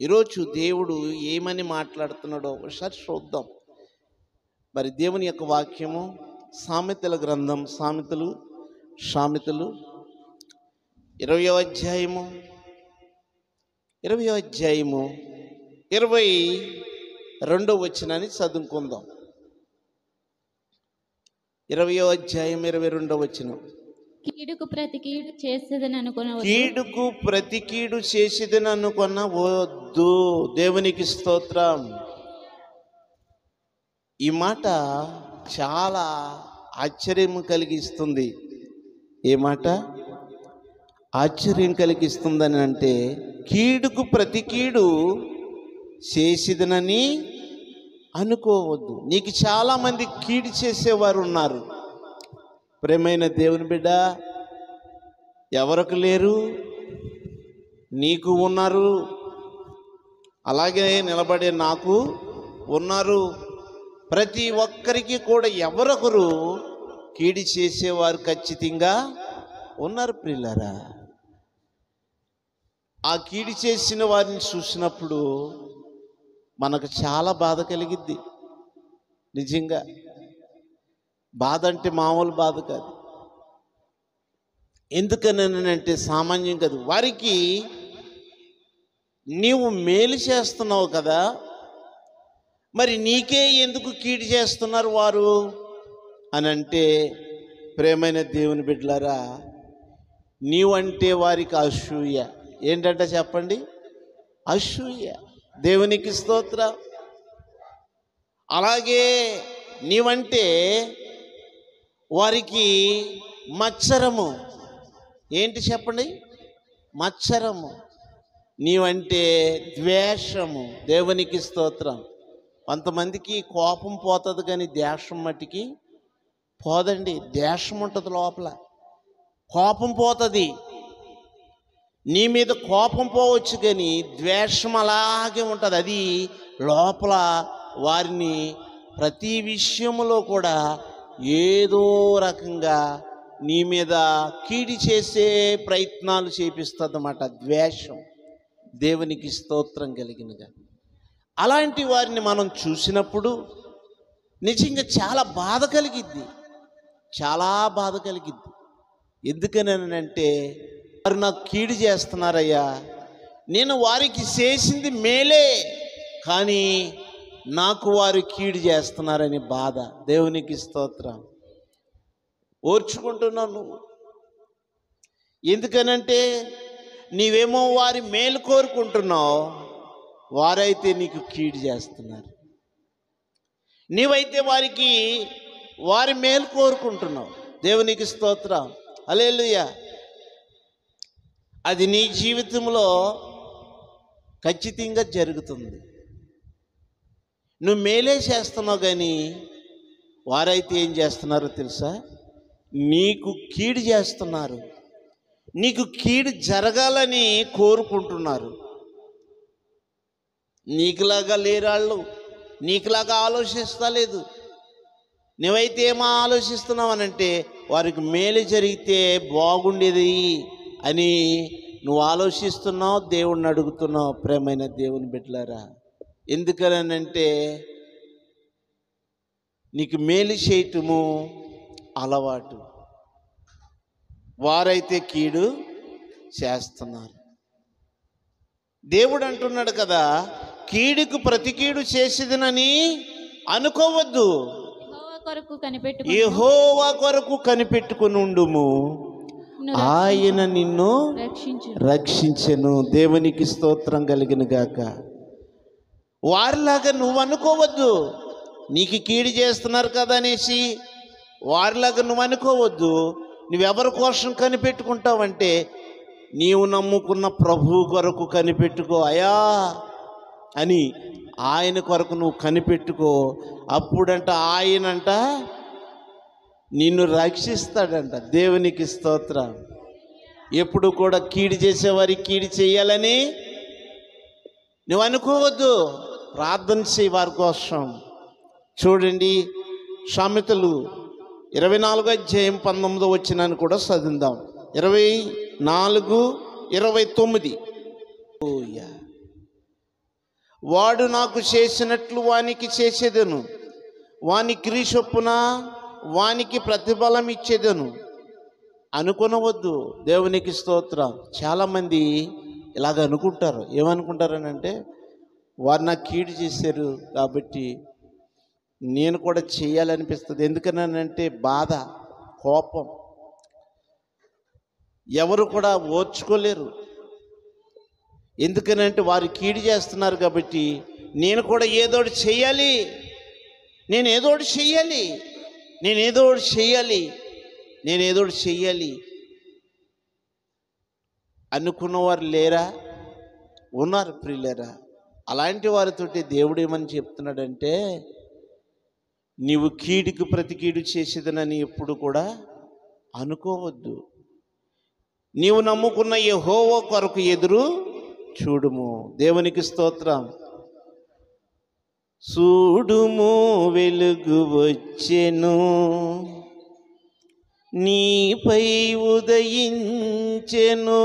ఈరోజు దేవుడు ఏమని మాట్లాడుతున్నాడో ఒకసారి చూద్దాం. మరి దేవుని యొక్క వాక్యము సామెతల గ్రంథం, సామెతలు 20వ అధ్యాయము 22వ వచనాన్ని చదువుకుందాం. 20వ అధ్యాయం 22వ వచనం. కీడుకు ప్రతి కీడు చేసేదని అనుకున్న కీడుకు ప్రతి కీడు చేసేదని అనుకున్న వద్దు. దేవునికి స్తోత్రం. ఈ మాట చాలా ఆశ్చర్యం కలిగిస్తుంది. ఏ మాట ఆశ్చర్యం కలిగిస్తుందని అంటే, కీడుకు ప్రతి కీడు చేసేదనని అనుకోవద్దు. నీకు చాలామంది కీడు చేసేవారు ఉన్నారు. ప్రేమైన దేవుని బిడ్డ, ఎవరికి లేరు? నీకు ఉన్నారు. అలాగే నిలబడే నాకు ఉన్నారు. ప్రతి ఒక్కరికి కూడా ఎవరొకరు కీడు చేసేవారు ఖచ్చితంగా ఉన్నారు. ప్రియులారా, ఆ కీడు చేసిన వారిని చూసినప్పుడు మనకు చాలా బాధ కలిగిద్ది. నిజంగా బాధ అంటే మామూలు బాధ కాదు. ఎందుకనంటే సామాన్యం కాదు. వారికి నీవు మేలు చేస్తున్నావు కదా, మరి నీకే ఎందుకు కీడు చేస్తున్నారు వారు అని అంటే, ప్రేమైన దేవుని బిడ్డలారా, నీవంటే వారికి అసూయ. ఏంటంటే చెప్పండి, అసూయ. దేవునికి స్తోత్రం. అలాగే నీవంటే వారికి మత్సరము. ఏంటి చెప్పండి? మత్సరము. నీవంటే ద్వేషము. దేవునికి స్తోత్రం. కొంతమందికి కోపం పోతుంది కానీ ద్వేషం మట్టికి పోదండి. ద్వేషం ఉంటుంది లోపల, కోపం పోతుంది. నీ మీద కోపం పోవచ్చు కానీ ద్వేషం అలాగే ఉంటుంది. అది లోపల వారిని ప్రతి విషయంలో కూడా ఏదో రకంగా నీ మీద కీడి చేసే ప్రయత్నాలు చేపిస్తుంది అన్నమాట. ద్వేషం. దేవునికి స్తోత్రం కలిగినగా. అలాంటి వారిని మనం చూసినప్పుడు నిజంగా చాలా బాధ కలిగిద్ది, చాలా బాధ కలిగిద్ది. ఎందుకనంటే, వారు నాకు కీడు చేస్తున్నారయ్యా, నేను వారికి చేసింది మేలే, కానీ నాకు వారు కీడు చేస్తున్నారని బాధ. దేవునికి స్తోత్రం. ఓర్చుకుంటున్నావు నువ్వు. ఎందుకనంటే నీవేమో వారి మేలు కోరుకుంటున్నావు, వారైతే నీకు కీడు చేస్తున్నారు. నీవైతే వారి మేలు కోరుకుంటున్నావు. దేవునికి స్తోత్రం. హల్లెలూయా. అది నీ జీవితంలో ఖచ్చితంగా జరుగుతుంది. నువ్వు మేలే చేస్తున్నావు కానీ వారైతే ఏం చేస్తున్నారో తెలుసా? నీకు కీడు చేస్తున్నారు. నీకు కీడు జరగాలని కోరుకుంటున్నారు. నీకులాగా లేరాళ్ళు, నీకులాగా ఆలోచిస్తా లేదు. నువ్వైతే ఏమో ఆలోచిస్తున్నావు అనంటే, వారికి మేలు జరిగితే బాగుండేది అని నువ్వు ఆలోచిస్తున్నావు, దేవుణ్ణి అడుగుతున్నావు. ప్రేమైన దేవుని బిడ్డలారా, ఎందుకనంటే నీకు మేలు చేయటము అలవాటు. వారైతే కీడు చేస్తున్నారు. దేవుడు అంటున్నాడు కదా, కీడుకు ప్రతి కీడు చేసేదనని అనుకోవద్దు. యెహోవా కొరకు కనిపెట్టుకుని ఉండుము, ఆయన నిన్ను రక్షించెను. దేవునికి స్తోత్రం కలిగిన గాక. వారిలాగా నువ్వు అనుకోవద్దు. నీకు కీడు చేస్తున్నారు కదా అనేసి వారిలాగా నువ్వు అనుకోవద్దు. నువ్వెవరి కోసం కనిపెట్టుకుంటావంటే, నీవు నమ్ముకున్న ప్రభువు కొరకు కనిపెట్టుకో అయా అని. ఆయన కొరకు నువ్వు కనిపెట్టుకో. అప్పుడంట ఆయనంట నిన్ను రక్షిస్తాడంట. దేవునికి స్తోత్రం. ఎప్పుడు కూడా కీడు చేసేవారికి కీడు చేయాలని నువ్వు అనుకోవద్దు. ప్రార్థన చేయి వారి కోసం. చూడండి, సామెతలు 24వ అధ్యాయం 19వ వచనాన్ని కూడా చదువుదాం. 24:29. వాడు నాకు చేసినట్లు వానికి చేసేదను, వాని క్రియ చొప్పున వానికి ప్రతిఫలం ఇచ్చేదను అనుకొనవద్దు. దేవునికి స్తోత్రం. చాలామంది ఇలాగ అనుకుంటారు. ఏమనుకుంటారనంటే, వారు నాకు కీడు చేశారు కాబట్టి నేను కూడా చేయాలనిపిస్తుంది. ఎందుకనంటే బాధ, కోపం. ఎవరు కూడా ఓర్చుకోలేరు. ఎందుకనంటే వారు కీడు చేస్తున్నారు కాబట్టి నేను కూడా ఏదోటి చేయాలి, నేనేదోటి చెయ్యాలి అనుకున్నవారు లేరా? ఉన్నారు ప్రియులరా. అలాంటి వారితోటి దేవుడు ఏమని చెప్తున్నాడంటే, నీవు కీడుకు ప్రతి కీడు చేసేదనని ఎప్పుడు కూడా అనుకోవద్దు. నీవు నమ్ముకున్న యెహోవా కొరకు ఎదురు చూడుము. దేవునికి స్తోత్రం. చూడుము వెలుగు వచ్చెను, నీపై ఉదయించెను.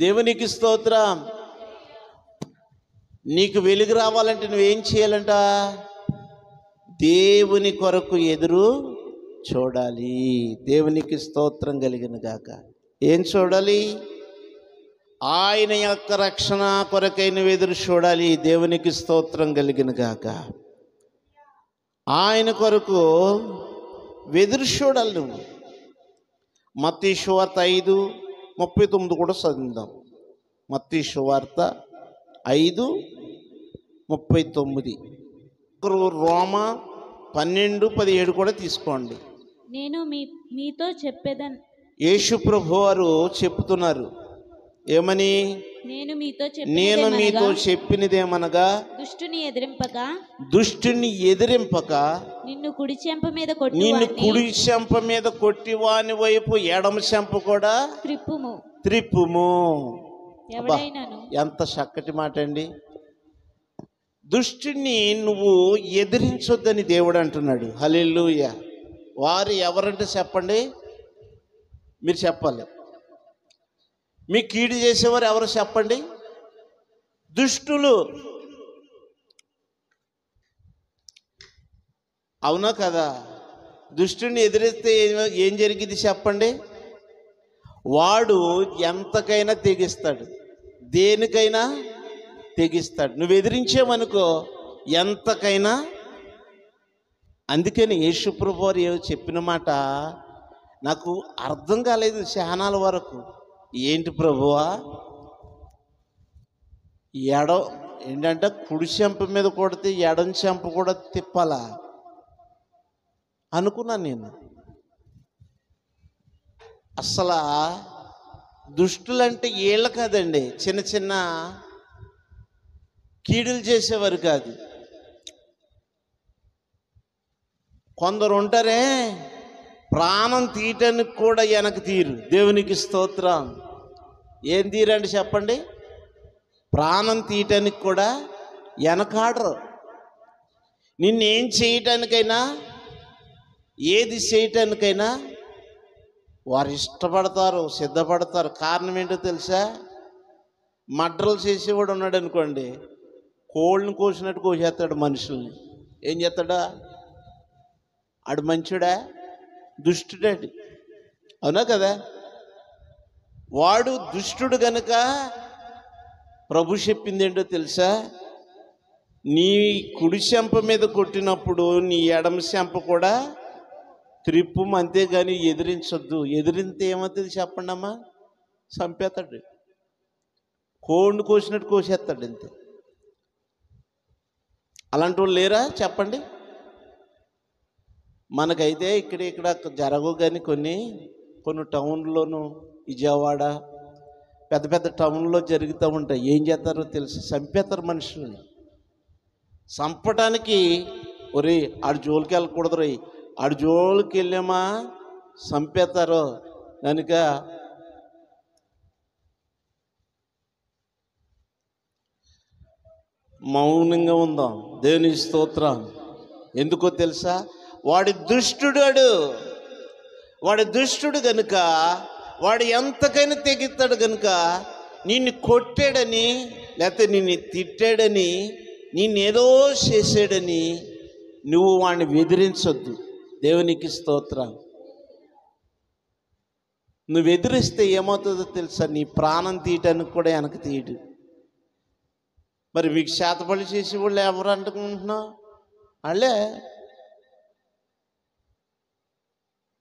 దేవునికి స్తోత్రం. నీకు వెలుగు రావాలంటే నువ్వేం చేయాలంట? దేవుని కొరకు ఎదురు చూడాలి. దేవునికి స్తోత్రం కలిగిన గాక. ఏం చూడాలి? ఆయన యొక్క రక్షణ కొరకై నువ్వు ఎదురు చూడాలి. దేవునికి స్తోత్రం కలిగిన గాక. ఆయన కొరకు ఎదురు చూడాలి నువ్వు. మత్తయి సువార్త 5:39 కూడా చదువుదాం. మత్తయి సువార్త 5:39. రోమా 12:17 కూడా తీసుకోండి. నేను మీతో చెప్పేదన్. యేసు ప్రభు వారు చెప్తున్నారు ఏమని? నేను మీతో చెప్పినదేమనగా, దుష్టుని ఎదిరింపక నిన్ను కుడి చెంప మీద కొట్టి వాని వైపు ఎడమ చెంప కూడా త్రిప్పుము. ఎంత చక్కటి మాట అండి. దుష్టుని నువ్వు ఎదిరించొద్దని దేవుడు అంటున్నాడు. హల్లెలూయా. వారు ఎవరంటే చెప్పండి, మీరు చెప్పాలి. మీ కీడు చేసేవారు ఎవరు చెప్పండి? దుష్టులు. అవునా కదా? దుష్టుని ఎదిరిస్తే ఏం జరిగింది చెప్పండి? వాడు ఎంతకైనా తెగిస్తాడు, దేనికైనా తెగిస్తాడు. నువ్వు ఎదిరించేవనుకో ఎంతకైనా. అందుకని యేసు ప్రభువు వారు చెప్పిన మాట నాకు అర్థం కాలేదు శానాల వరకు. ఏంటి ప్రభువా, ఏంటంటే కుడి చెంప మీద కొడితే ఎడం చెంప కూడా తిప్పాలా అనుకున్నాను నేను. అసలు దుష్టులంటే వీళ్ళ కాదండి, చిన్న చిన్న కీడులు చేసేవారు కాదు. కొందరు ఉంటారే, ప్రాణం తీయటానికి కూడా వెనక తీరు. దేవునికి స్తోత్రం. ఏం తీరండి చెప్పండి? ప్రాణం తీయటానికి కూడా వెనకాడరు. నిన్నేం చేయటానికైనా, ఏది చేయటానికైనా వారు ఇష్టపడతారు, సిద్ధపడతారు. కారణం ఏంటో తెలుసా? మర్డర్లు చేసేవాడు ఉన్నాడు అనుకోండి, కోళ్ళని కోసినట్టు కోసేస్తాడు మనుషుల్ని. ఏం చేస్తాడా? ఆడు మంచుడా? దుష్టుడాడు. అవునా కదా? వాడు దుష్టుడు గనుక ప్రభు చెప్పింది ఏంటో తెలుసా? నీ కుడి చెంప మీద కొట్టినప్పుడు నీ ఎడమ చెంప కూడా త్రిప్పు, అంతేగాని ఎదిరించొద్దు. ఎదిరితే ఏమవుతుంది చెప్పండి అమ్మా? చంపేస్తాడు. కోడిని కోసినట్టు కోసేస్తాడు అంతే. అలాంటి వాళ్ళు లేరా చెప్పండి? మనకైతే ఇక్కడ జరగవు, కానీ కొన్ని టౌన్లోను, విజయవాడ పెద్ద పెద్ద టౌన్లో జరుగుతూ ఉంటాయి. ఏం చేస్తారో తెలుసు? చంపేస్తారు మనుషుల్ని. చంపటానికి ఒరే ఆడు జోలికి వెళ్ళకూడదు, రే ఆడు జోలికి వెళ్ళామా చంపేస్తారు కనుక మౌనంగా ఉందాం. దేవుని స్తోత్రం. ఎందుకో తెలుసా? వాడి దుష్టుడు కనుక వాడు ఎంతకైనా తెగిస్తాడు కనుక నిన్ను కొట్టాడని, లేకపోతే నిన్ను తిట్టాడని, నిన్నేదో చేసాడని నువ్వు వాడిని ఎదిరించొద్దు. దేవునికి స్తోత్రం. నువ్వు ఎదిరిస్తే ఏమవుతుందో తెలుసా? నీ ప్రాణం తీయటానికి కూడా వెనక తీయడు. మరి మీకు చేతబడి చేసి వాళ్ళు ఎవరు అనుకుంటున్నావు? వాళ్ళే.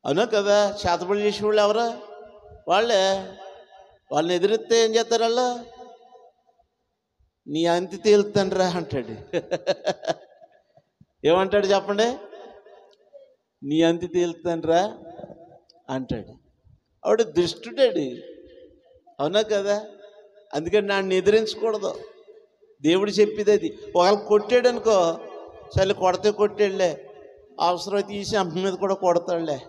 అవునా కదా? చేతబడి చేసే వాళ్ళు ఎవరా? వాళ్ళే. వాళ్ళని ఎదిరిస్తే ఏం చేస్తారు? వాళ్ళు నీ అంతి తేలుతాండ్రా అంటాడు. ఏమంటాడు చెప్పండి? నీ అంతి తేలుతాండ్రా అంటాడు. ఆవిడ దుష్టుడాడు. అవునా కదా? అందుకని నన్ను ఎదిరించకూడదు. దేవుడు చెప్పేది అది. ఒకవేళ కొట్టాడు అనుకో, సరే కొడితే కొట్టాడులే, అవసరం తీసి అమ్మ మీద కూడా కొడతాడులే,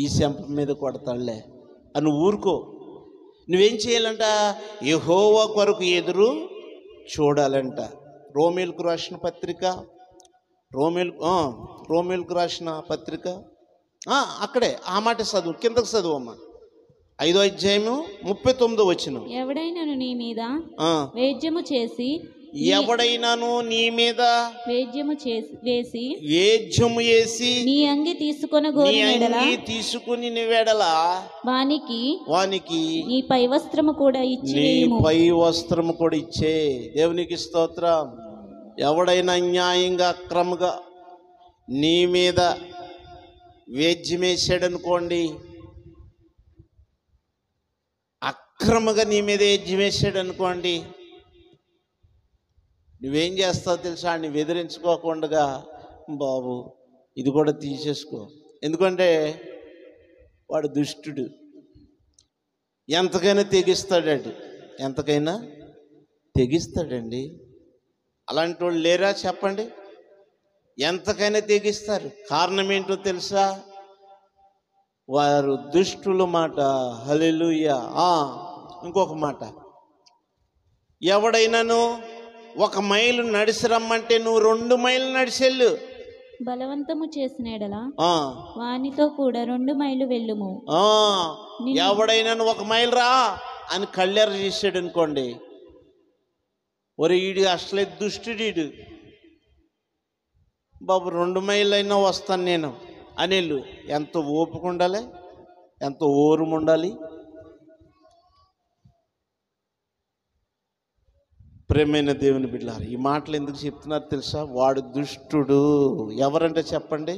ఈ శంప మీద కొడతాడులే అని ఊరుకో. నువ్వేం చేయాలంట? యెహోవా కొరకు ఎదురు చూడాలంట. రోమీయులకు రాసిన పత్రిక, రోమీయులకు రాసిన పత్రిక అక్కడే ఆ మాట చదువు, కిందకు చదువమ్మా. 5వ అధ్యాయము 39వ వచనం. ఎవడైనాను నీ మీద వేద్యము చేసి, ఎవడైనాను నీ మీద వేద్యము వేసి నీ అంగి తీసుకుని నువ్వెడల వానికి నీ పై వస్త్రము కూడా ఇచ్చే. దేవునికి స్తోత్రం. ఎవడైనా అన్యాయంగా అక్రమంగా నీ మీద వేద్యమేసాడనుకోండి, అక్రమంగా నీ మీద వేద్యమేసాడు అనుకోండి, నువ్వేం చేస్తావు తెలుసా? అని బెదిరించుకోకుండా, బాబు ఇది కూడా తీసేసుకో. ఎందుకంటే వాడు దుష్టుడు, ఎంతకైనా తెగిస్తాడు. ఎంతకైనా తెగిస్తాడండి. అలాంటి వాళ్ళు లేరా చెప్పండి? ఎంతకైనా తెగిస్తారు. కారణం ఏంటో తెలుసా? వారు దుష్టుల మాట. హల్లెలూయా. ఇంకొక మాట, ఎవడైనాను 1 మైలు నడిచి రమ్మంటే నువ్వు 2 మైళ్ళు నడిచెళ్ళు. బలవంతము చేసిన ఎడల వానితో కూడా 2 మైలు వెళ్ళుము. ఎవడైనా 1 మైలు రా అని కళ్ళెర చేసాడు అనుకోండి, ఒరే ఈడు అసలే దుష్టుడీడు, బాబు 2 మైళ్ళు అయినా వస్తాను నేను అనేళ్ళు. ఎంత ఓపిక ఉండాలి, ఎంత ఓర్ము ఉండాలి. ప్రేమైన దేవుని బిడ్డలారా, ఈ మాటలు ఎందుకు చెప్తున్నారు తెలుసా? వాడు దుష్టుడు. ఎవరంటే చెప్పండి?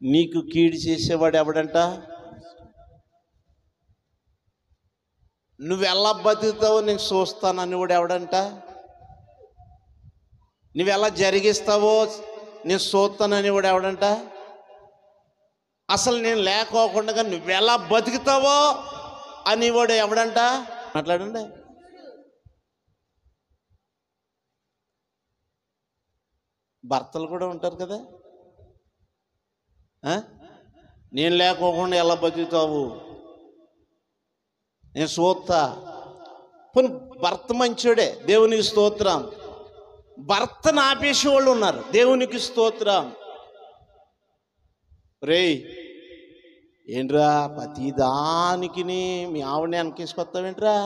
నీకు కీడు చేసేవాడు ఎవడంట? నువ్వెలా బతుకుతావో నేను చూస్తానని వాడు ఎవడంట? నువ్వెలా జరిగిస్తావో నేను చూస్తానని వాడు ఎవడంట? అసలు నేను లేకోకుండా నువ్వెలా బతుకుతావో అనేవాడు ఎవడంట? మాట్లాడండి. భర్తలు కూడా ఉంటారు కదా, నేను లేకోకుండా ఎలా బతుకుతావు నేను చూస్తా. పోనీ భర్త మంచోడే, దేవునికి స్తోత్రం. భర్తను ఆపేసే వాళ్ళు ఉన్నారు, దేవునికి స్తోత్రం. రేయ్ ఏంట్రా ప్రతి దానికి మీ ఆవిడని వెనకేసుకొస్తావేంట్రా?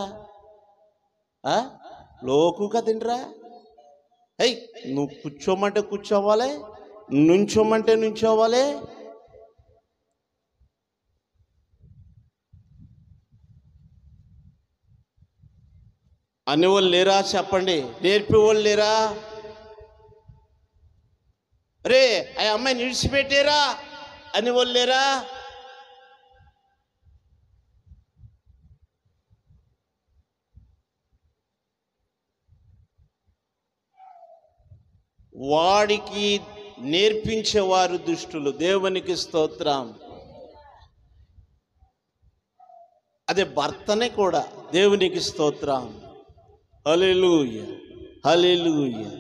లోకు కదేంట్రా? అయ్యి నువ్వు కూర్చోమంటే కూర్చోవాలి, నుంచోమంటే నుంచోవాలి. అనేవాళ్ళు లేరా చెప్పండి? నేర్పేవాళ్ళు లేరా? రే ఆ అమ్మాయిని విడిచిపెట్టారా అనేవాళ్ళు లేరా? వాడికి నేర్పించేవారు దుష్టులు. దేవునికి స్తోత్రం. అదే భర్తనే కూడా. దేవునికి స్తోత్రం. హల్లెలూయా, హల్లెలూయా.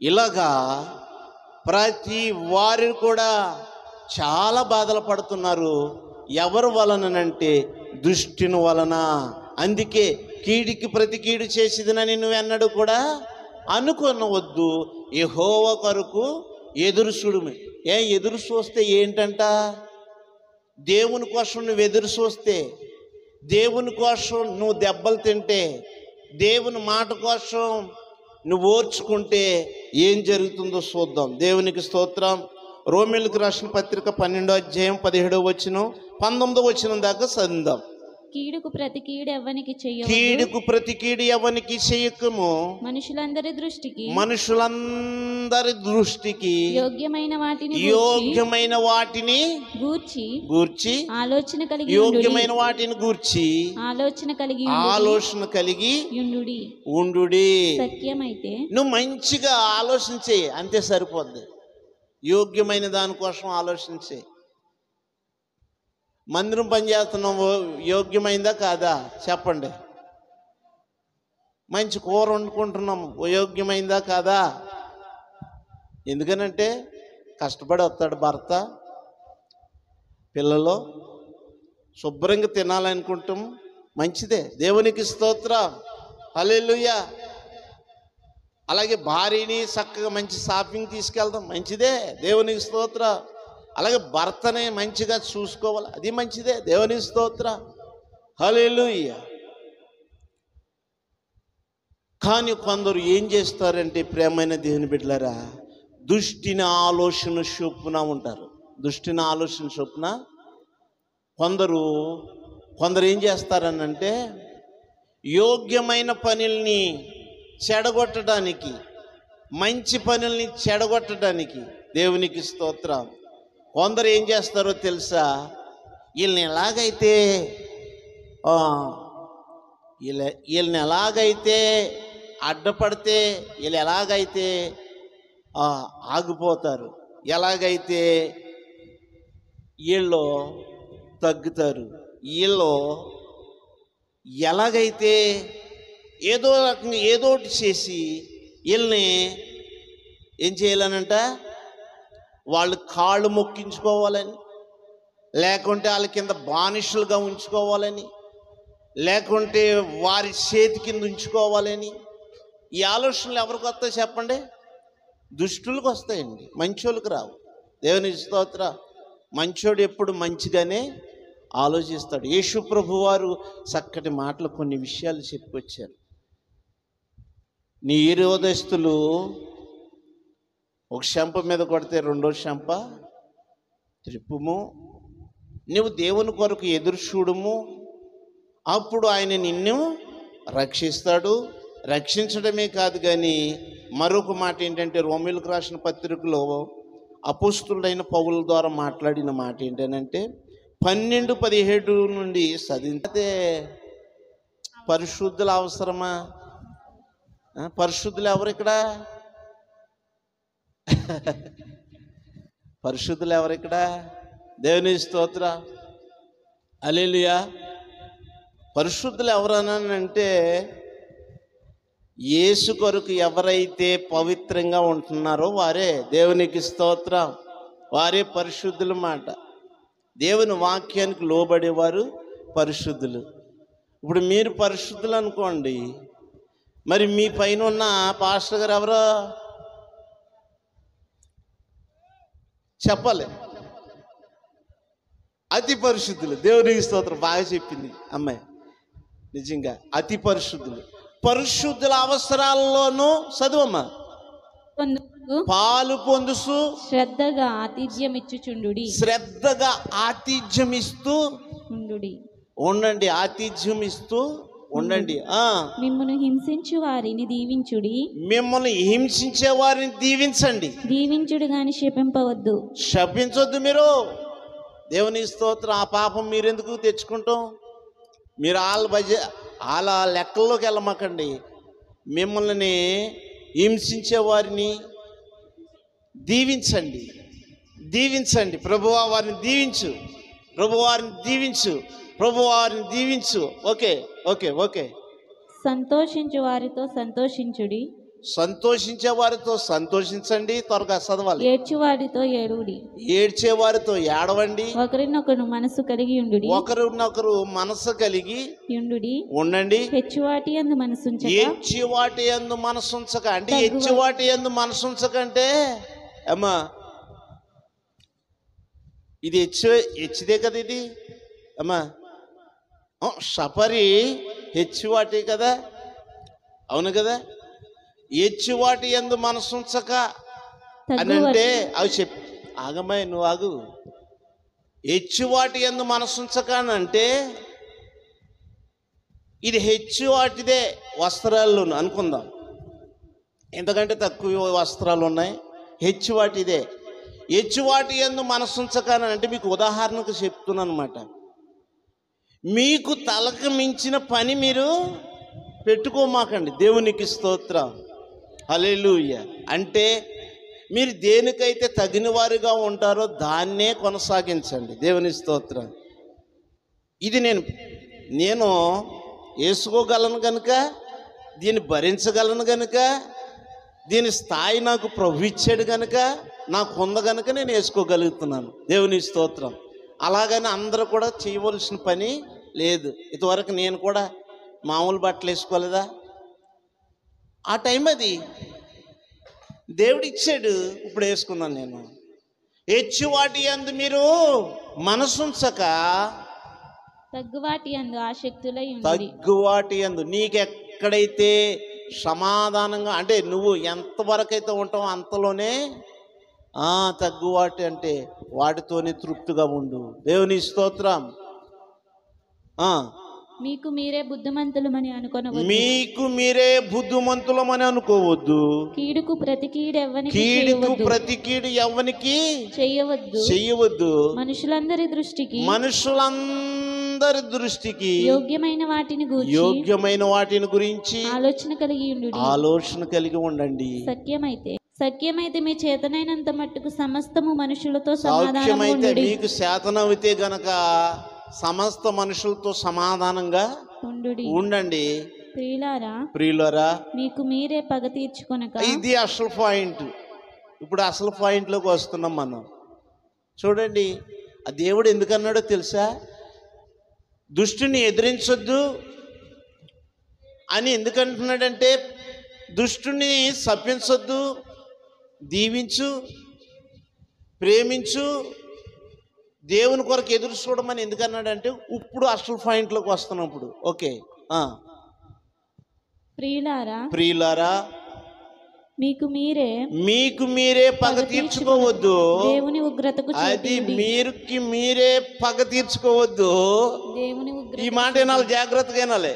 ఇలాగా ప్రతి వారు కూడా చాలా బాధలు పడుతున్నారు. ఎవరి వలనంటే దుష్టుని వలన. అందుకే కీడికి ప్రతి కీడు చేసేదినని నువ్వెన్నడూ కూడా అనుకొనవద్దు. యెహోవా కొరకు ఎదురు చూడుము. ఎదురు చూస్తే ఏంటంట? దేవుని కోసం నువ్వు ఎదురు చూస్తే, దేవుని కోసం నువ్వు దెబ్బలు తింటే, దేవుని మాట కోసం నువ్వు ఓర్చుకుంటే ఏం జరుగుతుందో చూద్దాం. దేవునికి స్తోత్రం. రోమీయులకు రాసిన పత్రిక 12వ అధ్యాయం 17వ వచనం 19వ వచనం దాకా చదువుదాం. కీడుకు ప్రతి కీడు ఎవ్వనికి చెయ్యవద్దు. కీడుకు ప్రతి కీడు ఎవనికి చేయకము, మనుషులందరి దృష్టికి యోగ్యమైన వాటిని గూర్చి ఆలోచన కలిగి యోగ్యమైన వాటిని గూర్చి ఆలోచన కలిగి ఉండుడి. సత్యమైతే నువ్వు మంచిగా ఆలోచించే, అంతే సరిపోద్ది. యోగ్యమైన దానికోసం ఆలోచించే. మందిరం పనిచేస్తున్నాము, యోగ్యమైందా కాదా చెప్పండి. మంచి కూర వండుకుంటున్నాము, యోగ్యమైందా కాదా? ఎందుకనంటే కష్టపడి వస్తాడు భర్త, పిల్లలు శుభ్రంగా తినాలనుకుంటాం, మంచిదే, దేవునికి స్తోత్రం, హల్లెలూయా. అలాగే భార్యని చక్కగా మంచి షాపింగ్ తీసుకెళ్తాం, మంచిదే, దేవునికి స్తోత్రం. అలాగే భర్తని మంచిగా చూసుకోవాలి, అది మంచిదే, దేవునికి స్తోత్రం, హల్లెలూయా. కానీ కొందరు ఏం చేస్తారంటే, ప్రేమైన దేవుని బిడ్డలారా, దుష్టిని ఆలోచన చొప్పున ఉంటారు. దుష్టిని ఆలోచన చొప్పున కొందరు ఏం చేస్తారనంటే, యోగ్యమైన పనుల్ని చెడగొట్టడానికి, మంచి పనుల్ని చెడగొట్టడానికి, దేవునికి స్తోత్రం, కొందరు ఏం చేస్తారో తెలుసా? వీళ్ళని ఎలాగైతే అడ్డపడితే, వీళ్ళు ఎలాగైతే ఆగిపోతారు, ఎలాగైతే వీళ్ళు తగ్గుతారు, వీళ్ళు ఎలాగైతే ఏదో రకంగా ఏదో ఒకటి చేసి వీళ్ళని ఏం చేయాలనంట, వాళ్ళు కాళ్ళు మొక్కించుకోవాలని, లేకుంటే వాళ్ళ కింద బానిసలుగా ఉంచుకోవాలని, లేకుంటే వారి చేతి కింద ఉంచుకోవాలని. ఈ ఆలోచనలు ఎవరికి వస్తాయి చెప్పండి? దుష్టులకు వస్తాయండి, మంచోళ్ళకి రావు. దేవుని స్తోత్రం. మంచోడు ఎప్పుడు మంచిగానే ఆలోచిస్తాడు. యేసు ప్రభు వారు చక్కటి మాటలు కొన్ని విషయాలు చెప్పుకొచ్చారు. నీ విరోధస్తులు ఒక చెంప మీద కొడితే రెండో చెంప త్రిప్పుము, నువ్వు దేవుని కొరకు ఎదురు చూడుము, అప్పుడు ఆయన నిన్ను రక్షిస్తాడు. రక్షించడమే కాదు కానీ మరొక మాట ఏంటంటే, రోమీయులకు రాసిన పత్రికలో అపోస్తులుడైన పౌలు ద్వారా మాట్లాడిన మాట ఏంటంటే, 12:17 నుండి చదివితే, పరిశుద్ధులు అవసరమా? పరిశుద్ధులు ఎవరు ఇక్కడ? పరిశుద్ధులు ఎవరు ఇక్కడ? దేవుని స్తోత్రం, హల్లెలూయా. పరిశుద్ధులు ఎవరనంటే, యేసు కొరకు ఎవరైతే పవిత్రంగా ఉంటున్నారో వారే, దేవునికి స్తోత్రం, వారే పరిశుద్ధుల మాట. దేవుని వాక్యానికి లోబడేవారు పరిశుద్ధులు. ఇప్పుడు మీరు పరిశుద్ధులు అనుకోండి, మరి మీ పైన ఉన్న పాస్టర్ గారు ఎవరో చెప్పాలి, అతి పరిశుద్ధులు. దేవునికి స్తోత్రం, బాగా చెప్పింది అమ్మాయి, నిజంగా అతి పరిశుద్ధులు. పరిశుద్ధుల అవసరాల్లోనూ చదువమ్మా, పాలు పొందుసు శ్రద్ధగా ఆతిథ్యం ఇచ్చుచుండుడి. శ్రద్ధగా ఆతిథ్యం ఇస్తూ ఉండండి, ఆతిథ్యం ఇస్తూ ఉండండి. మిమ్మల్ని హింసించు వారిని దీవించుడి. మిమ్మల్ని హింసించే వారిని దీవించండి. దీవించుడు గాని శపింపవద్దు. శపించొద్దు మీరు. దేవుని స్తోత్రం. ఆ పాపం మీరెందుకు తెచ్చుకుంటాం? మీరు వాళ్ళ లెక్కల్లోకి వెళ్ళమాకండి. మిమ్మల్ని హింసించే వారిని దీవించండి, దీవించండి. ప్రభువా వారిని దీవించు, ప్రభువారిని దీవించు, ప్రభువారిని దీవించు. Okay okay okay. సంతోషించు వారితో సంతోషించుడి. సంతోషించే వారితో సంతోషించండి. త్వరగా చదవాలి. ఏడ్చు వారితో ఏడుడి. ఏడ్చే వారితో ఏడవండి. ఒకరినొకరు మనసు కలిగి ఉండుడి. ఒకరినొకరు మనసు కలిగి ఉండండి. హెచ్చువాటి యందు మనసుంచక. హెచ్చువాటి యందు మనసుంచక అంటే, హెచ్చువాటి యందు మనసుంచకంటే అమ్మా ఇది హెచ్దే కదా ఇది అమ్మా. సపరి హెచ్చువాటి కదా, అవును కదా. హెచ్చువాటి యందు మనసుంచక అని అంటే అవి చెప్పి ఆగమ్మాయి, నువ్వు ఆగు. హెచ్చువాటి యందు మనసుంచక అని అంటే ఇది హెచ్చువాటిదే వస్త్రాల్లోను అనుకుందాం. ఎందుకంటే తక్కువ వస్త్రాలు ఉన్నాయి, హెచ్చువాటిదే. హెచ్చువాటి యందు మనసుంచక అని అంటే మీకు ఉదాహరణకు చెప్తున్నాను అనమాట. మీకు తలకు మించిన పని మీరు పెట్టుకోమాకండి. దేవునికి స్తోత్రం, హల్లెలూయా. అంటే మీరు దేనికైతే తగిన వారిగా ఉంటారో దాన్నే కొనసాగించండి. దేవుని స్తోత్రం. ఇది నేను వేసుకోగలను కనుక, దీన్ని భరించగలను కనుక, దీని స్థాయి నాకు ప్రభు ఇచ్చాడు కనుక, నాకు ఉంది కనుక నేను వేసుకోగలుగుతున్నాను. దేవుని స్తోత్రం. అలాగని అందరూ కూడా చేయవలసిన పని లేదు. ఇంతవరకు నేను కూడా మామూలు బట్టలు వేసుకోలేదా? ఆ టైం అది దేవుడు ఇచ్చాడు, ఇప్పుడు వేసుకున్నాను నేను. హెచ్చువాటి యందు మీరు మనసుంచక తగ్గువాటి యందు ఆసక్తులై ఉండుడి. తగ్గువాటి యందు నీకెక్కడైతే సమాధానంగా, అంటే నువ్వు ఎంతవరకు అయితే ఉంటావో అంతలోనే తగ్గువాటి అంటే వాటితోనే తృప్తిగా ఉండు. దేవుని స్తోత్రం. మీకు మీరే బుద్ధిమంతులమని అనుకోవద్దు. మీకు మీరే బుద్ధిమంతులమని అనుకోవద్దు. కీడుకు ప్రతి కీడు ఎవ్వనికి చెయ్యవద్దు. మనుషులందరి దృష్టికి యోగ్యమైన వాటిని గురించి ఆలోచన కలిగి ఉండండి. సఖ్యమైతే మీ చేతనైనంత మట్టుకు సమస్తము మనుషులతో సమాధానమైతే మీకు చేతనవితే గనక సమస్త మనుషులతో సమాధానంగా ఉండండి. ప్రియులారా మీకు మీరే పగ తీర్చుకొనక. ఇది అసలు పాయింట్. ఇప్పుడు అసలు పాయింట్లోకి వస్తున్నాం మనం. చూడండి, ఆ దేవుడు ఎందుకన్నాడో తెలుసా? దుష్టుని ఎదిరించొద్దు అని ఎందుకంటున్నాడంటే, దుష్టుని శపించొద్దు, దీవించు, ప్రేమించు, దేవుని కొరకు ఎదురు చూడమని ఎందుకన్నాడంటే, ఇప్పుడు అసలు పాయింట్లోకి వస్తున్నప్పుడు. ఓకే. ప్రియులారా మీకు మీరే పగ తీర్చుకోవద్దు. దేవుని ఉగ్రతకు అది మీరే పగ తీర్చుకోవద్దు. ఈ మాట వినాలి, జాగ్రత్తగా వినాలి.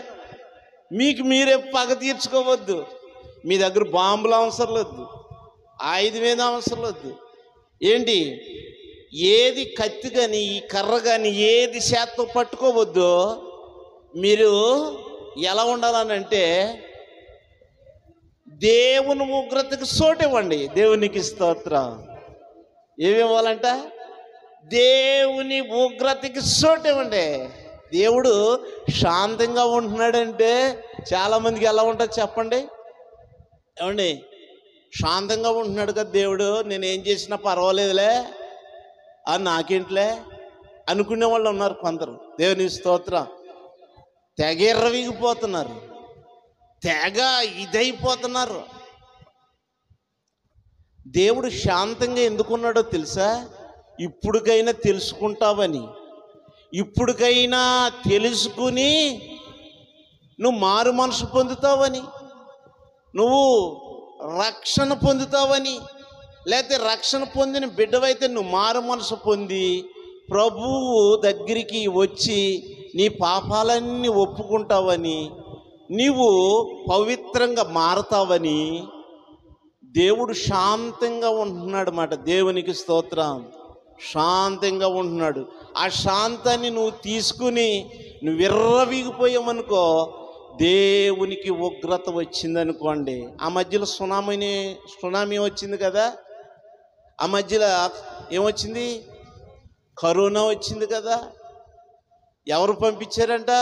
మీకు మీరే పగ తీర్చుకోవద్దు. మీ దగ్గర బాంబులు అవసరం లేదు, ఆయుధం అవసరం లేదు. ఏంటి, ఏది కత్తి కానీ ఈ కర్ర కానీ ఏది చేత్తో పట్టుకోవద్దు. మీరు ఎలా ఉండాలనంటే దేవుని ఉగ్రతకు చోటివ్వండి. దేవునికి స్తోత్రం. ఏమివ్వాలంట? దేవుని ఉగ్రతకి చోటివ్వండి. దేవుడు శాంతంగా ఉంటున్నాడంటే చాలామందికి ఎలా ఉంటుంది చెప్పండి? ఏమండి, శాంతంగా ఉంటున్నాడు కదా దేవుడు, నేనేం చేసినా పర్వాలేదులే, నాకేంట్లే అనుకునే వాళ్ళు ఉన్నారు కొందరు. దేవుని స్తోత్రం. తెగ ఎర్రవిగిపోతున్నారు, తెగ ఇదైపోతున్నారు. దేవుడు శాంతంగా ఎందుకున్నాడో తెలుసా? ఇప్పటికైనా తెలుసుకుంటావని, ఇప్పటికైనా తెలుసుకుని నువ్వు మారు మనసు పొందుతావని, నువ్వు రక్షణ పొందుతావని, లేకపోతే రక్షణ పొందిన బిడ్డవైతే నువ్వు మారు మనసు పొంది ప్రభువు దగ్గరికి వచ్చి నీ పాపాలన్నీ ఒప్పుకుంటావని, నీవు పవిత్రంగా మారుతావని దేవుడు శాంతంగా ఉంటున్నాడు అన్నమాట. దేవునికి స్తోత్రం. శాంతంగా ఉంటున్నాడు. ఆ శాంతాన్ని నువ్వు తీసుకుని నువ్వు విర్రవీగిపోయావనుకో, దేవునికి ఉగ్రత వచ్చిందనుకోండి. ఆ మధ్యలో సునామీ వచ్చింది కదా, ఆ మధ్యలో ఏమొచ్చింది? కరోనా వచ్చింది కదా. ఎవరు పంపించారంట?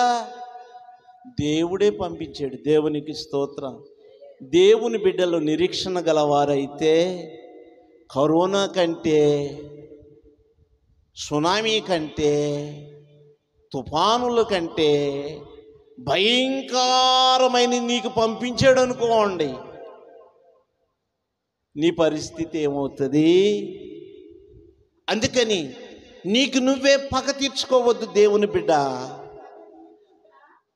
దేవుడే పంపించాడు. దేవునికి స్తోత్రం. దేవుని బిడ్డలు నిరీక్షణ గలవారైతే కరోనా కంటే, సునామీ కంటే, తుఫానుల కంటే భయంకరమైన నీకు పంపించాడు అనుకోండి, నీ పరిస్థితి ఏమవుతుంది? అందుకని నీకు నువ్వే పగ తీర్చుకోవద్దు దేవుని బిడ్డ.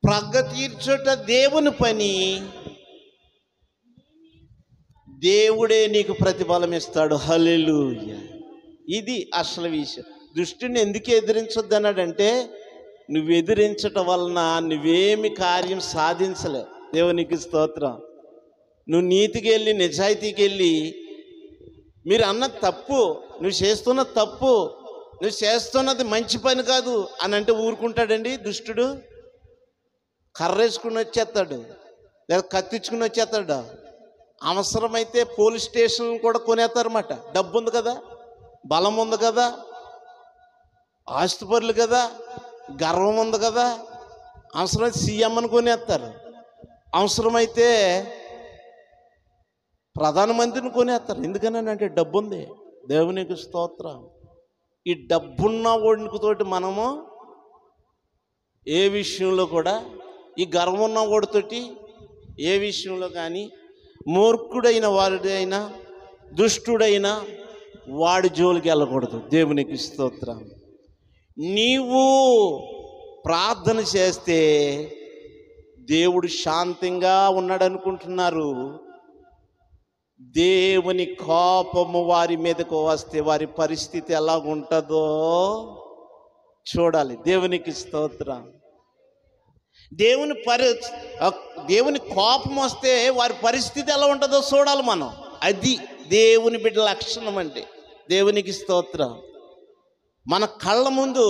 పగ తీర్చుట దేవుని పని. దేవుడే నీకు ప్రతిఫలం ఇస్తాడు. హల్లెలూయా. ఇది అసలు విషయం. దుష్టుని ఎందుకు ఎదిరించొద్దు అన్నాడంటే, నువ్వు ఎదిరించటం వలన నువ్వేమి కార్యం సాధించలే. దేవునికి స్తోత్రం. నువ్వు నీతికి వెళ్ళి నిజాయితీకి వెళ్ళి మీరు అన్న తప్పు, నువ్వు చేస్తున్న తప్పు, నువ్వు చేస్తున్నది మంచి పని కాదు అని అంటే ఊరుకుంటాడండి దుష్టుడు? కర్రేసుకుని వచ్చేస్తాడు, లేదా కత్తిచ్చుకుని వచ్చేస్తాడు. అవసరమైతే పోలీస్ స్టేషన్ కూడా కొనేస్తారన్నమాట. డబ్బు ఉంది కదా, బలం ఉంది కదా, ఆస్తిపరులు కదా, గర్వం ఉంది కదా, అవసరమైతే సీఎంని కొనేస్తారు, అవసరమైతే ప్రధానమంత్రిని కొనేస్తారు. ఎందుకని అంటే డబ్బు ఉంది. దేవునికి స్తోత్రం. ఈ డబ్బున్న వాడితోటి మనము ఏ విషయంలో కూడా, ఈ గర్వం ఉన్న వాడితోటి ఏ విషయంలో కానీ, మూర్ఖుడైన వాడిదైనా దుష్టుడైనా వాడి జోలికి వెళ్ళకూడదు. దేవునికి స్తోత్రం. నీవు ప్రార్థన చేస్తే దేవుడు శాంతంగా ఉన్నాడు అనుకుంటున్నారు. దేవుని కోపము వారి మీదకు వస్తే వారి పరిస్థితి ఎలా ఉంటుందో చూడాలి. దేవునికి స్తోత్రం. దేవుని కోపం వస్తే వారి పరిస్థితి ఎలా ఉంటుందో చూడాలి మనం. అది దేవుని బిడ్డ లక్షణం అంటే. దేవునికి స్తోత్రం. మన కళ్ళ ముందు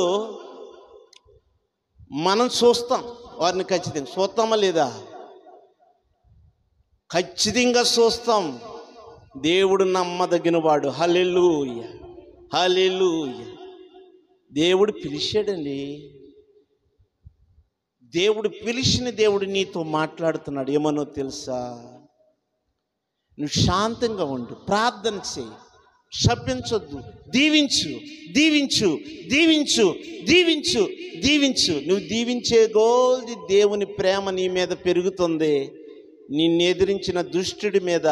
మనం చూస్తాం వారిని, ఖచ్చితంగా చూస్తామా లేదా? ఖచ్చితంగా చూస్తాం. దేవుడు నమ్మదగిన వాడు. హల్లెలూయా, హల్లెలూయా. దేవుడు పిలిచాడండి. దేవుడు పిలిచిన దేవుడు నీతో మాట్లాడుతున్నాడు. ఏమనో తెలుసా? నువ్వు శాంతంగా ఉండు, ప్రార్థన చేయి, శపించొద్దు, దీవించు, దీవించు, దీవించు, దీవించు, దీవించు. నువ్వు దీవించే గోల్ది దేవుని ప్రేమ నీ మీద పెరుగుతుంది. నిన్ను ఎదిరించిన దుష్టుడి మీద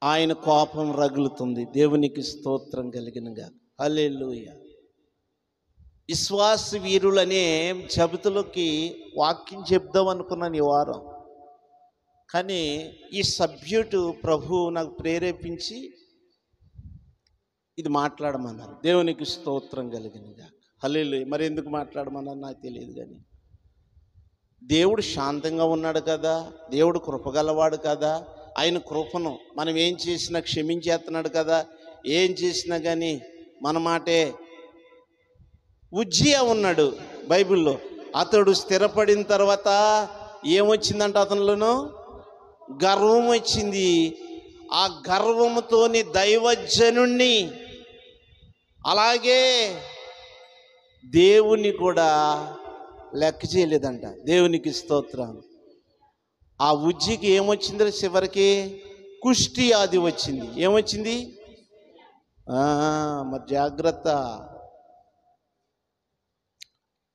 ఆయన కోపం రగులుతుంది. దేవునికి స్తోత్రం కలిగినగా. హల్లెలూయా. విశ్వాస వీరులనే జబితలోకి వాక్యం చెప్దాం అనుకున్నాను ఈ వారం. కానీ ఈ సబ్జెక్టు ప్రభు నాకు ప్రేరేపించి ఇది మాట్లాడమన్నారు. దేవునికి స్తోత్రం కలిగినగా. హల్లెలూయా. మరి ఎందుకు మాట్లాడమన్నారు నాకు తెలియదు. కానీ దేవుడు శాంతంగా ఉన్నాడు కదా, దేవుడు కృపగలవాడు కదా, ఆయన కృపను మనం ఏం చేసినా క్షమించేస్తున్నాడు కదా, ఏం చేసినా కానీ మన మాటే. ఉజ్జియా ఉన్నాడు బైబిల్లో. అతడు స్థిరపడిన తర్వాత ఏమొచ్చిందంట? అతనిలోనూ గర్వం వచ్చింది. ఆ గర్వముతోని దైవజనుణ్ణి, అలాగే దేవుని కూడా లెక్క చేయలేదంట. దేవునికి స్తోత్రం. ఆ ఉజ్జికి ఏమొచ్చిందో చివరికి కుష్టి వ్యాధి వచ్చింది. ఏమొచ్చింది? మరి జాగ్రత్త.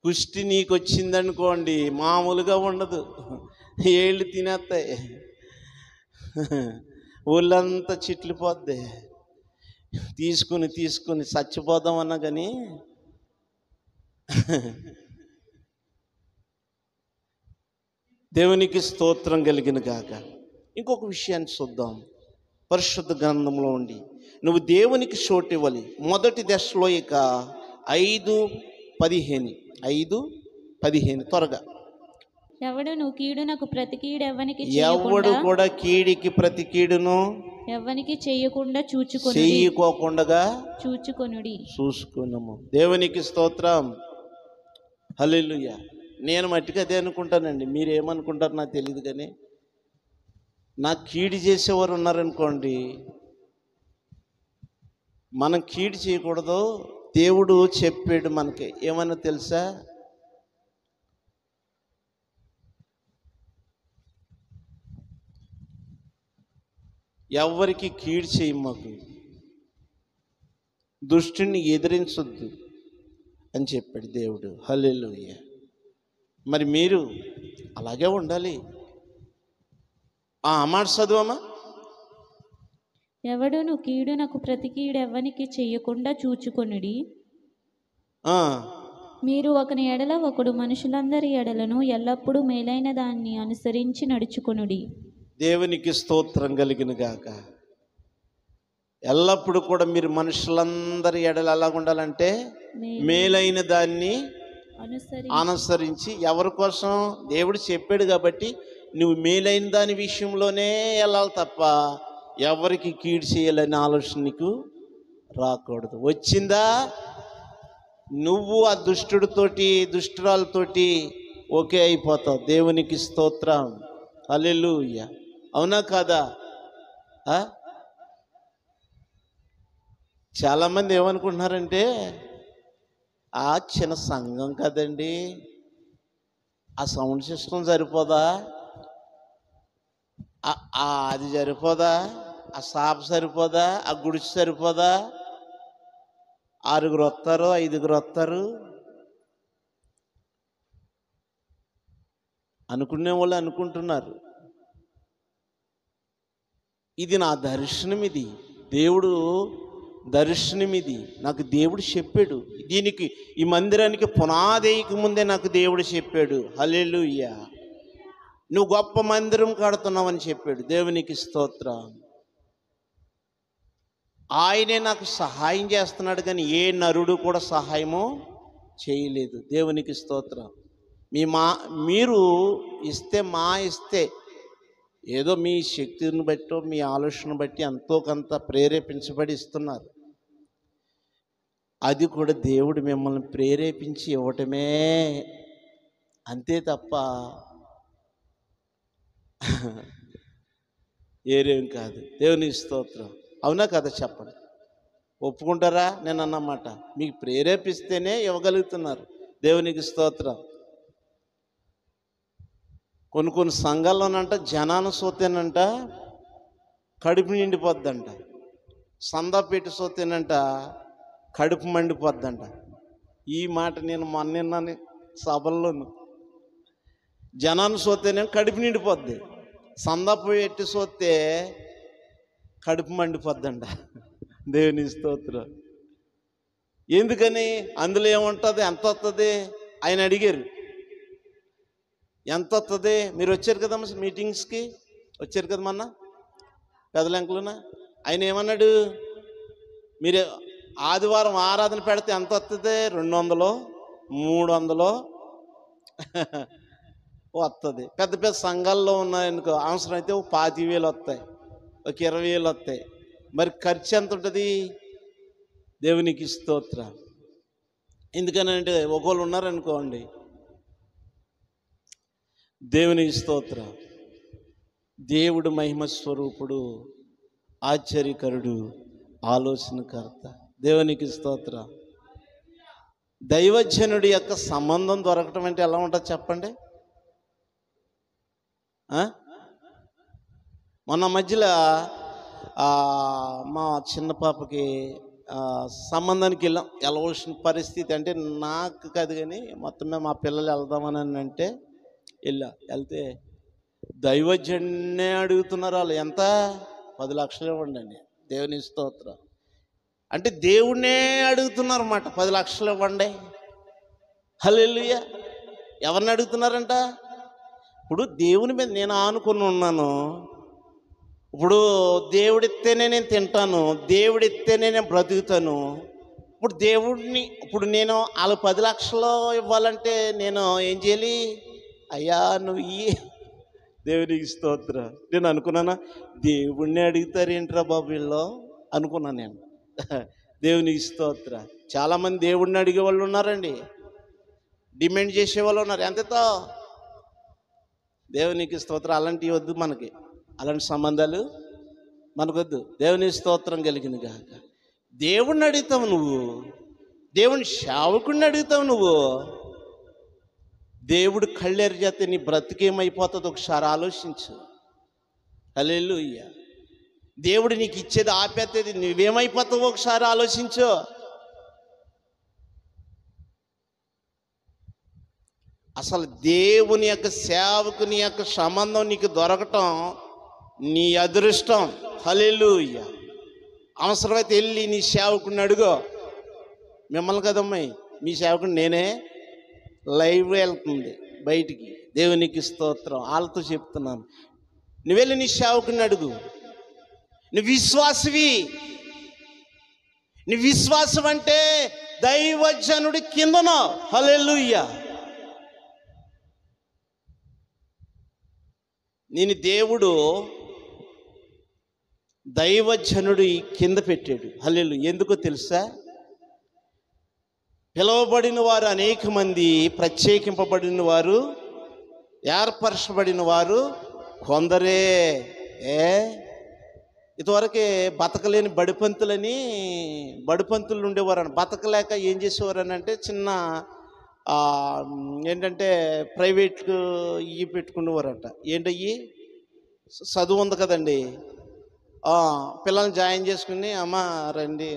కుష్టి నీకు వచ్చిందనుకోండి, మామూలుగా ఉండదు. ఏళ్ళు తినేస్తాయి, ఊళ్ళంతా చిట్లిపోద్ది. తీసుకుని తీసుకుని చచ్చిపోదామన్నా కానీ దేవునికి స్తోత్రం కలిగిన గాక. ఇంకొక విషయాన్ని చూద్దాం. పరిశుద్ధ గ్రంథంలో ఉండి నువ్వు దేవునికి చోటు ఇవ్వాలి. మొదటి దశలోనిక 5:15 5:15 త్వరగా. ఎవడును కీడునకు ప్రతి కీడు ఎవ్వనికి ఎవడు కూడా కీడికి ప్రతి కీడును ఎవ్వనికి చేయకుండా చేయకోకుండా చూచుకొనుము. దేవునికి స్తోత్రం. హల్లెలూయా. నేను మట్టిగా అదే అనుకుంటానండి. మీరేమనుకుంటారు నాకు తెలియదు. కానీ నాకు కీడు చేసేవారు ఉన్నారనుకోండి, మనం కీడు చేయకూడదు. దేవుడు చెప్పాడు మనకి. ఏమన్నా తెలుసా? ఎవరికి కీడు చేయమాకు, దుష్టుని ఎదిరించొద్దు అని చెప్పాడు దేవుడు. హల్లెలూయా. మరి మీరు అలాగే ఉండాలి. మాట చదువమ్మా. ఎవడును కీడునకు ప్రతి కీడెవ్వనికి చెయ్యకుండా చూచుకొనుడి. ఆ, మీరు ఒకని ఎడల ఒకడు మనుషులందరి ఎడలను ఎల్లప్పుడూ మేలైన దాన్ని అనుసరించి నడుచుకొనుడి. దేవునికి స్తోత్రం కలిగిన గాక. ఎల్లప్పుడూ కూడా మీరు మనుషులందరి ఎడల ఎలా ఉండాలంటే మేలైన దాన్ని అనుసరించి. ఎవరి కోసం? దేవుడు చెప్పాడు కాబట్టి నువ్వు మేలైన దాని విషయంలోనే వెళ్ళాలి తప్ప ఎవరికి కీడు చేయాలనే ఆలోచన నీకు రాకూడదు. వచ్చిందా నువ్వు ఆ దుష్టుడితోటి దుష్టురాలతోటి ఓకే అయిపోతావు. దేవునికి స్తోత్రం, హల్లెలూయా. అవునా కాదా? చాలామంది ఏమనుకుంటున్నారంటే ఆ చిన్న సంఘం కదండి, ఆ సౌండ్ సిస్టమ్ సరిపోదా, అది సరిపోదా, ఆ సాప సరిపోదా, ఆ గుడిసి సరిపోదా, 6 వస్తారు 5 వస్తారు అనుకునే వాళ్ళు అనుకుంటున్నారు. ఇది నా దర్శనం, ఇది దేవుడు దర్శనం, ఇది నాకు దేవుడు చెప్పాడు. దీనికి ఈ మందిరానికి పునాదేయక ముందే నాకు దేవుడు చెప్పాడు. హల్లెలూయా. నువ్వు గొప్ప మందిరం కడుతున్నావని చెప్పాడు. దేవునికి స్తోత్రం. ఆయనే నాకు సహాయం చేస్తున్నాడు కానీ ఏ నరుడు కూడా సహాయము చేయలేదు. దేవునికి స్తోత్రం. మీరు ఇస్తే ఏదో మీ శక్తిని బట్టో మీ ఆలోచన బట్టి ఎంతో కొంత ప్రేరేపించబడి ఇస్తున్నారు. అది కూడా దేవుడు మిమ్మల్ని ప్రేరేపించి ఇవ్వటమే, అంతే తప్ప ఏరేం కాదు. దేవుని స్తోత్రం. అవునా కదా? చెప్పండి, ఒప్పుకుంటారా? నేను అన్నమాట మీకు ప్రేరేపిస్తేనే ఇవ్వగలుగుతున్నారు. దేవునికి స్తోత్రం. కొన్ని సంఘాల్లోనంట జనాన్ని సోతేనంట కడుపు నిండిపోద్దంట, సందా పెట్టి సోతేనంట కడుపు మండిపోద్దంట. ఈ మాట నేను మొన్న సభల్లోను. జనాన్ని సోతేనే కడుపు నిండిపోద్ది, సందా పెట్టి సోతే కడుపు మండిపోద్దంట. దేవుని స్తోత్రం. ఎందుకని? అందులో ఏముంటుంది? ఎంత వస్తుంది? ఆయన అడిగారు, ఎంత వస్తుంది? మీరు వచ్చారు కదమ్మా మీటింగ్స్కి, వచ్చారు కదా మొన్న పెదలంకులునా. ఆయన ఏమన్నాడు? మీరు ఆదివారం ఆరాధన పెడితే ఎంత వస్తుంది? 200 300 వస్తుంది. పెద్ద పెద్ద సంఘాల్లో ఉన్నాయనుకో అవసరమైతే 25,000 వస్తాయి, 20,000 వస్తాయి. మరి ఖర్చు ఎంత ఉంటుంది? దేవునికి స్తోత్రం. ఎందుకనంటే ఒకళ్ళు ఉన్నారనుకోండి, దేవునికి స్తోత్రం, దేవుడు మహిమ స్వరూపుడు, ఆశ్చర్యకరుడు, ఆలోచనకర్త. దేవునికి స్తోత్రం. దైవజనుడి యొక్క సంబంధం దొరకటం అంటే ఎలా ఉంటుంది చెప్పండి? మొన్న మధ్యలో మా చిన్న పాపకి సంబంధానికి వెళ్ళాం. వెళ్ళవలసిన పరిస్థితి అంటే నాకు కాదు కానీ మొత్తమే మా పిల్లలు వెళ్దామని అంటే వెళ్తే దైవజన్నే అడుగుతున్నారు. వాళ్ళు ఎంత? 10 లక్షలు ఇవ్వండి అండి. దేవుని స్తోత్రం. అంటే దేవుణ్ణే అడుగుతున్నారు అన్నమాట. 10 లక్షలు ఇవ్వండి. హల్లెలూయా. ఎవరిని అడుగుతున్నారంట? ఇప్పుడు దేవుని మీద నేను ఆనుకుని ఉన్నాను. ఇప్పుడు దేవుడిస్తేనే నేను తింటాను, దేవుడిస్తేనే నేను బ్రతుకుతాను. ఇప్పుడు నేను వాళ్ళు 10 లక్షలు ఇవ్వాలంటే నేను ఏం చేయాలి? అయ్యా నువ్వు దేవునికి స్తోత్రం. నేను అనుకున్నానా, దేవుణ్ణి అడుగుతారు ఏంట్రా బాబు వీళ్ళు అనుకున్నాను నేను. దేవునికి స్తోత్రం. చాలామంది దేవుణ్ణి అడిగే వాళ్ళు ఉన్నారండి, డిమాండ్ చేసేవాళ్ళు ఉన్నారు. ఎంతతో? దేవునికి స్తోత్రం. అలాంటివి వద్దు మనకి, అలాంటి సంబంధాలు మనకొద్దు. దేవుని స్తోత్రం కలిగింది కాక. దేవుణ్ణి అడుగుతావు నువ్వు, దేవుని సేవకుడిని అడుగుతావు నువ్వు. దేవుడు కళ్ళెరు చేస్తే నీ బ్రతికేమైపోతుందో ఒకసారి ఆలోచించు. హల్లెలూయా. దేవుడు నీకు ఇచ్చేది ఆపేది నువ్వేమైపోతావో ఒకసారి ఆలోచించు. అసలు దేవుని యొక్క సేవకుని యొక్క సంబంధం నీకు దొరకటం నీ అదృష్టం. హల్లెలూయా. అవసరమైతే వెళ్ళి నీ సేవకుడిని అడుగో. మిమ్మల్ని కదమ్మాయి, మీ సేవకుడు నేనే. లైవ్ వెళ్తుంది బయటికి. దేవునికి స్తోత్రం. వాళ్ళతో చెప్తున్నాను, నువ్వు వెళ్ళి నీ సేవకుడిని అడుగు. నువ్వు విశ్వాసవి. నీ విశ్వాసం అంటే దైవజనుడి కిందన. హల్లెలూయా. నేను దేవుడు దైవజనుడి కింద పెట్టాడు. హల్లెలూయా. ఎందుకో తెలుసా? పిలువబడిన వారు అనేక మంది, ప్రత్యేకింపబడిన వారు, ఏర్పరచబడిన వారు కొందరే. ఇదివరకే బతకలేని బడిపంతులు ఉండేవారని. బతకలేక ఏం చేసేవారని అంటే చిన్న ఏంటంటే ప్రైవేట్కు ఇవి పెట్టుకునేవారంట. ఏంటయ్యి? చదువు ఉంది కదండి, పిల్లల్ని జాయిన్ చేసుకుని అమ్మ రండి.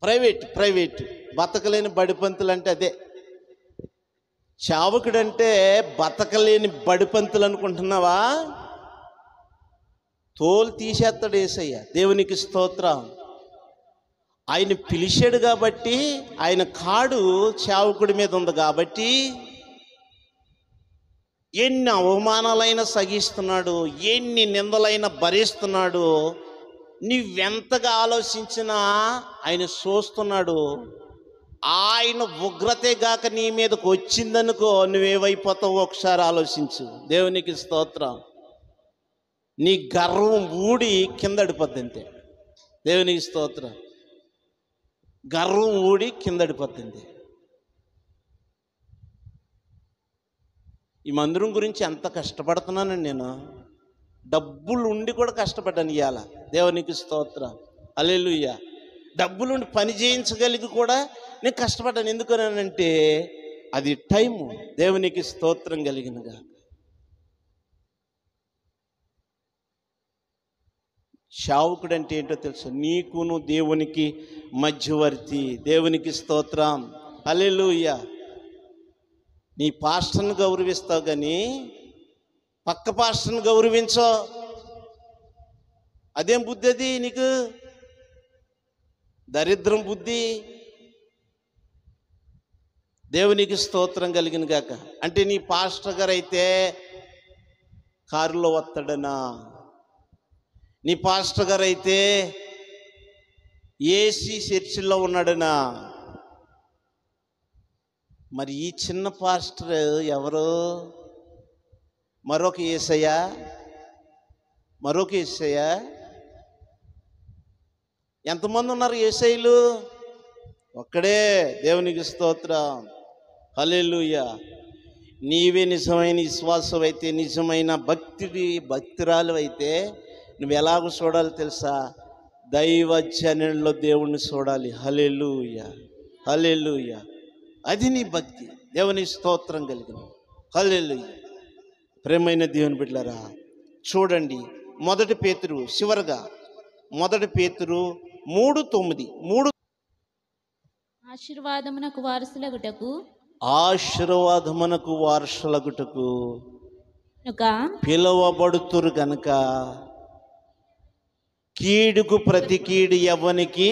ప్రైవేట్ బతకలేని బడిపంతులు అంటే అదే. చావకుడంటే బతకలేని బడిపంతులు అనుకుంటున్నావా? తోలు తీసేస్తాడు యేసయ్య. దేవునికి స్తోత్రం. ఆయన పిలిచాడు కాబట్టి, ఆయన కాడు చావకుడి మీద ఉంది కాబట్టి ఎన్ని అవమానాలైనా సహిస్తున్నాడు, ఎన్ని నిందలైనా భరిస్తున్నాడు. నువ్వెంతగా ఆలోచించినా ఆయన చూస్తున్నాడు. ఆయన ఉగ్రతే గాక నీ మీదకు వచ్చిందనుకో, నువ్వేమైపోతావో ఒకసారి ఆలోచించు. దేవునికి స్తోత్రం. నీ గర్వం ఊడి కిందడిపోద్ది అంతే. దేవునికి స్తోత్రం. గర్వం ఊడి కిందడిపోద్ది. ఈ మందిరం గురించి ఎంత కష్టపడుతున్నానండి నేను. డబ్బులు ఉండి కూడా కష్టపడ్డాను ఇవాళ. దేవునికి స్తోత్రం. హల్లెలూయా. డబ్బులుండి పని చేయించగలిగి కూడా నేను కష్టపడ్డాను. ఎందుకనంటే అది టైము. దేవునికి స్తోత్రం కలిగినగా. శావుకుడు అంటే ఏంటో తెలుసు? నీకును దేవునికి మధ్యవర్తి. దేవునికి స్తోత్రం. హల్లెలూయా. నీ పాస్టర్ని గౌరవిస్తావు కానీ పక్క పాస్టర్ని గౌరవించో. అదేం బుద్ధి అది నీకు? దరిద్రం బుద్ధి. దేవునికి స్తోత్రం కలిగిన గాక. అంటే నీ పాస్టర్ గారు అయితే కారులో వస్తాడనా? నీ పాస్టర్ గారు అయితే ఏసీ చర్చిలో ఉన్నాడనా? మరి ఈ చిన్న పాస్టర్ ఎవరు? మరొక యేసయ్య. ఎంతమంది ఉన్నారు యేసయ్యలు? ఒక్కడే. దేవునికి స్తోత్రం. హల్లెలూయా. నీవే నిజమైన విశ్వాసం అయితే, నిజమైన భక్తురాలు అయితే నువ్వు ఎలాగో చూడాలి తెలుసా? దైవజనుల్లో దేవుణ్ణి చూడాలి. హల్లెలూయా. హల్లెలూయా. అది నీ భక్తి. దేవుని స్తోత్రం కలిగిన. హల్లెలూయా. ప్రేమైన దేవుని బిడ్డలారా, చూడండి 1 పేతురు, చివరగా 1 పేతురు 3:9. ఆశీర్వాదమునకు వారసులగుటకు పిలువబడుతురు గనుక కీడుకు ప్రతి కీడు ఎవ్వనికి,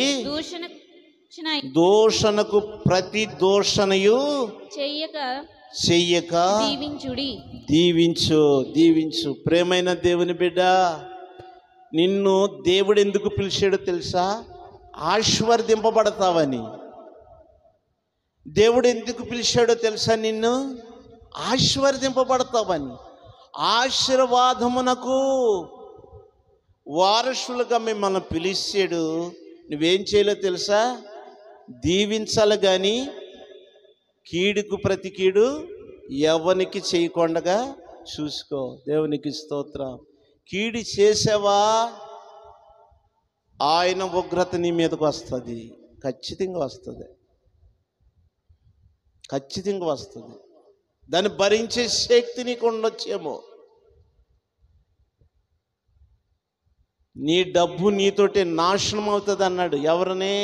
దూషణకు ప్రతి దూషణయు చెయ్యక దీవించు. ప్రేమైన దేవుని బిడ్డ, నిన్ను దేవుడు ఎందుకు పిలిచాడో తెలుసా? ఆశీర్వదింపబడతావని. దేవుడు ఎందుకు పిలిచాడో తెలుసా? నిన్ను ఆశీర్వదింపబడతావని. ఆశీర్వాదమునకు వారసులుగా మిమ్మల్ని పిలిచాడు. నువ్వేం చేయాలో తెలుసా? దీవించాలి కానీ కీడుకు ప్రతి కీడు ఎవరికి చేయకుండా చూసుకో. దేవునికి స్తోత్రం. కీడు చేసావా, ఆయన ఉగ్రత నీ మీదకు వస్తుంది. ఖచ్చితంగా వస్తుంది. దాన్ని భరించే శక్తి నీకు ఉండొచ్చేమో. నీ డబ్బు నీతోటి నాశనం అవుతుంది అన్నాడు. ఎవరనే?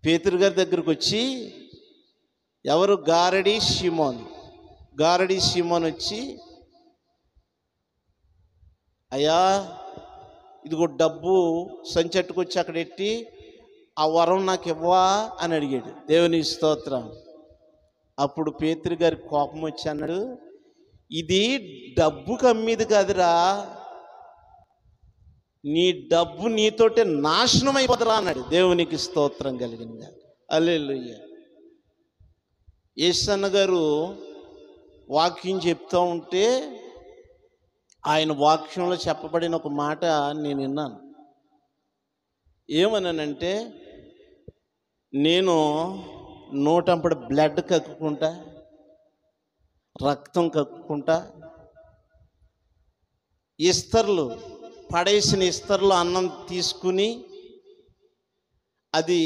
పేతురు గారి దగ్గరకు వచ్చి, ఎవరు? గారడి సీమోన్ వచ్చి, అయ్యా ఇదిగో డబ్బు సంచెట్టుకొచ్చి అక్కడ ఎట్టి ఆ వరం నాకు ఇవ్వా అని అడిగాడు. దేవునికి స్తోత్రం. అప్పుడు పేతురు గారి కోపం వచ్చి అన్నాడు, ఇది డబ్బుకి అమ్మేది కాదురా, నీ డబ్బు నీతోటే నాశనం అయిపోతురా అన్నాడు. దేవునికి స్తోత్రం కలిగింది. హల్లెలూయా. యేసన్న గారు వాక్యం చెప్తూ ఉంటే ఆయన వాక్యంలో చెప్పబడిన ఒక మాట నేను విన్నాను. ఏమన్నానంటే, నేను నోటంపడి బ్లడ్ కక్కుకుంటా, రక్తం కక్కుకుంటా, ఇస్తర్లు పడేసిన ఇస్తర్లు అన్నం తీసుకుని అది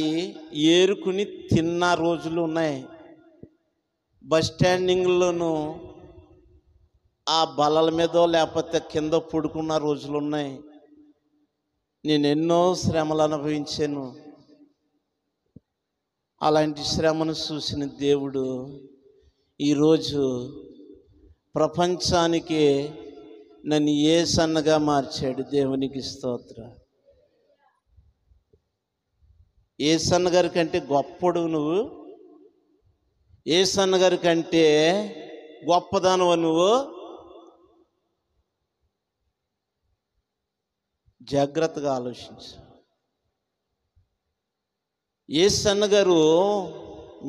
ఏరుకుని తిన్న రోజులు ఉన్నాయి. బస్ స్టాండింగ్లోనూ ఆ బల్లల మీదో లేకపోతే కింద పడుకున్న రోజులు ఉన్నాయి. నేను ఎన్నో శ్రమలు అనుభవించాను. అలాంటి శ్రమను చూసిన దేవుడు ఈరోజు ప్రపంచానికి నన్ను యేసన్నగా మార్చాడు. దేవునికి స్తోత్రం. యేసన్న గారి కంటే గొప్పడు నువ్వు, యేసన్న గారి కంటే గొప్పదానవ నువ్వు. జాగ్రత్తగా ఆలోచించు. యేసన్న గారు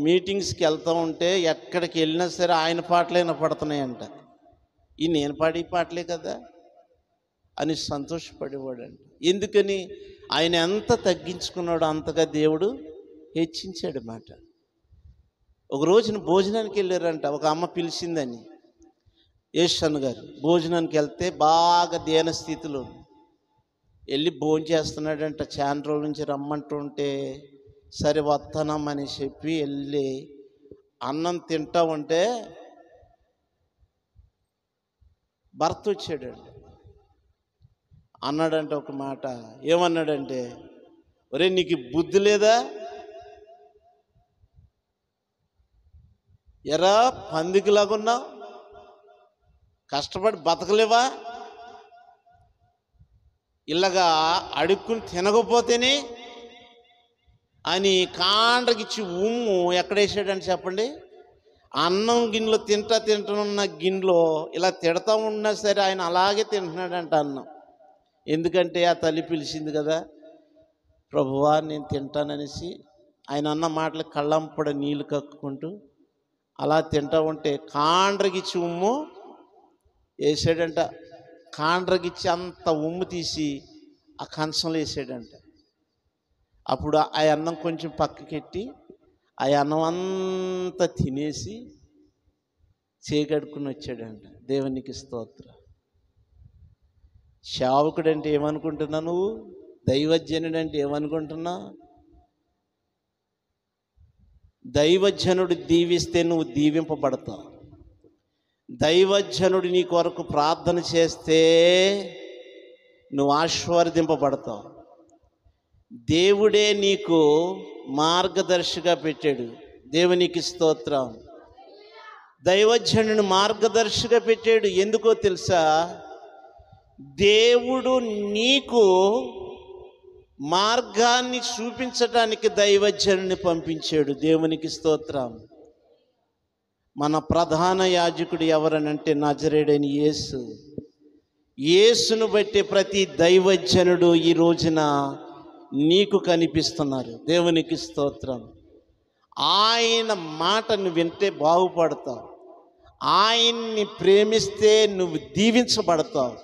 మీటింగ్స్కి వెళ్తూ ఉంటే ఎక్కడికి వెళ్ళినా సరే ఆయన పాటలే వినపడుతున్నాయంట. ఈ నేను పాడే పాటలే కదా అని సంతోషపడేవాడంట. ఎందుకని? ఆయన ఎంత తగ్గించుకున్నాడో అంతగా దేవుడు హెచ్చించాడు మాట. ఒక రోజున భోజనానికి వెళ్ళారంట. ఒక అమ్మ పిలిచిందని యేసన్న గారు భోజనానికి వెళ్తే బాగా దీన స్థితిలో వెళ్ళి భోజనం చేస్తున్నాడంట. చాలా రోజుల నుంచి రమ్మంటుంటే సరే వస్తానమ్మని చెప్పి వెళ్ళి అన్నం తింటా ఉంటే భర్త వచ్చాడండి. అన్నాడంటే ఒక మాట. ఏమన్నాడంటే, ఒరే నీకు బుద్ధి లేదా? ఎరా పందికిలాగున్నావు, కష్టపడి బతకలేవా? ఇలాగా అడుక్కుని తినకపోతేనే అని కాండ్రకిచ్చి ఉమ్ము ఎక్కడేసాడని చెప్పండి. అన్నం గిన్నెలో తింటున్న గిన్నెలో ఇలా తిడతా ఉన్నా సరే ఆయన అలాగే తింటున్నాడంట అన్నం. ఎందుకంటే ఆ తల్లి పిలిచింది కదా, ప్రభువా నేను తింటాననేసి. ఆయన అన్న మాటలు కళ్ళంపడ నీళ్ళు కక్కుకుంటూ అలా తింటా ఉంటే కాండ్రగిచ్చి ఉమ్ము వేసాడంట. కాండ్రగిచ్చి అంత ఉమ్ము తీసి ఆ కంచంలో వేసాడంట. అప్పుడు ఆ అన్నం కొంచెం పక్కకెట్టి ఆ అన్నం అంతా తినేసి చేకడుకుని వచ్చాడంట. దేవునికి స్తోత్రం. సేవకుడు అంటే ఏమనుకుంటున్నా నువ్వు? దైవజనుడు అంటే ఏమనుకుంటున్నా? దైవజనుడు దీవిస్తే నువ్వు దీవింపబడతావు. దైవజనుడు నీ కొరకు ప్రార్థన చేస్తే నువ్వు ఆశీర్వదింపబడతావు. దేవుడే నీకు మార్గదర్శిగా పెట్టాడు. దేవునికి స్తోత్రం. దైవజనుని మార్గదర్శిగా పెట్టాడు. ఎందుకో తెలుసా? దేవుడు నీకు మార్గాన్ని చూపించడానికి దైవజనుని పంపించాడు. దేవునికి స్తోత్రం. మన ప్రధాన యాజకుడు ఎవరనంటే నజరేయుడైన యేసు. యేసును బట్టి ప్రతి దైవజనుడు ఈ రోజున నీకు కనిపిస్తున్నారు. దేవునికి స్తోత్రం. ఆయన మాటను వింటే బాగుపడతావు. ఆయన్ని ప్రేమిస్తే నువ్వు దీవించబడతావు.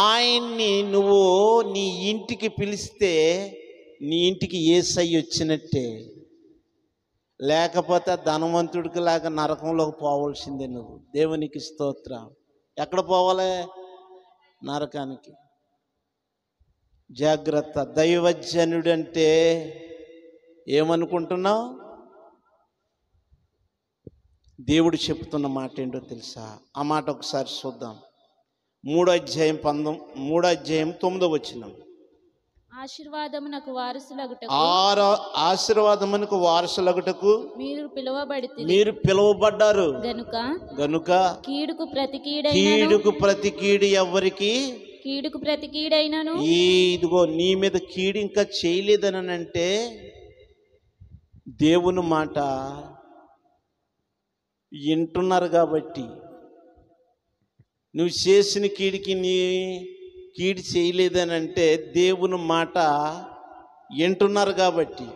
ఆయన్ని నువ్వు నీ ఇంటికి పిలిస్తే నీ ఇంటికి యేసయ్య వచ్చినట్టే. లేకపోతే ధనవంతుడికి లాగా నరకంలోకి పోవాల్సిందే నువ్వు. దేవునికి స్తోత్రం. ఎక్కడ పోవాలి? నరకానికి. జాగ్రత్త. దైవజనుడు అంటే ఏమనుకుంటున్నావు? దేవుడు చెప్తున్న మాట ఏంటో తెలుసా? ఆ మాట ఒకసారి చూద్దాం. 3వ అధ్యాయం 9వ వచనం. ఆశీర్వాదమునకు వారసులగుటకు ఆశీర్వాదమునకు వారసులగుటకు మీరు పిలువబడ్డారు గనుక కీడుకు ప్రతి కీడు ఎవరికి కీడుకు ప్రతి కీడైనను ఇదిగో నీ మీద కీడు ఇంకా చేయలేదని అంటే దేవుని మాట వింటున్నారు కాబట్టి, నువ్వు చేసిన కీడికి నీ కీడు చేయలేదని అంటే దేవుని మాట వింటున్నారు కాబట్టి.